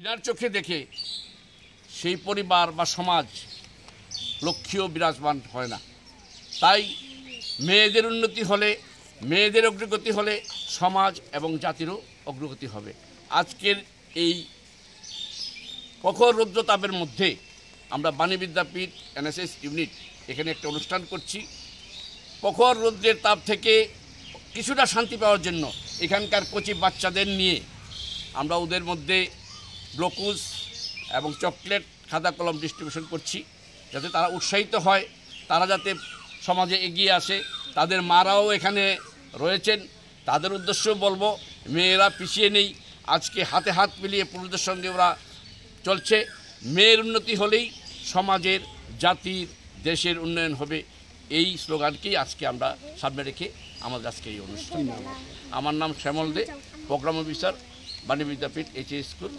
বিনার চোখে দেখে সেই পরিবার বা সমাজ লক্ষ্মীও বিরাজমান হয় না। তাই মেয়েদের উন্নতি হলে, মেয়েদের অগ্রগতি হলে সমাজ এবং জাতিরও অগ্রগতি হবে। আজকের এই প্রখর রৌদ্রতাপের মধ্যে আমরা বাণী বিদ্যাপীঠ এনএসএস ইউনিট এখানে একটা অনুষ্ঠান করছি। প্রখর রৌদ্রের তাপ থেকে কিছুটা শান্তি পাওয়ার জন্য এখানকার কচি বাচ্চাদের নিয়ে আমরা ওদের মধ্যে গ্লুকোজ এবং চকলেট, খাতা কলম ডিস্ট্রিবিউশন করছি, যাতে তারা উৎসাহিত হয়, তারা যাতে সমাজে এগিয়ে আসে। তাদের মারাও এখানে রয়েছেন, তাদের উদ্দেশ্যও বলবো মেয়েরা পিছিয়ে নেই। আজকে হাতে হাত মিলিয়ে পুরুষদের সঙ্গে ওরা চলছে। মেয়ের উন্নতি হলেই সমাজের, জাতির, দেশের উন্নয়ন হবে। এই স্লোগানকেই আজকে আমরা সামনে রেখে আমাদের আজকে এই অনুষ্ঠান। আমার নাম শ্যামল দে, প্রোগ্রাম অফিসার, বাণী বিদ্যাপীঠ এইচএস স্কুল।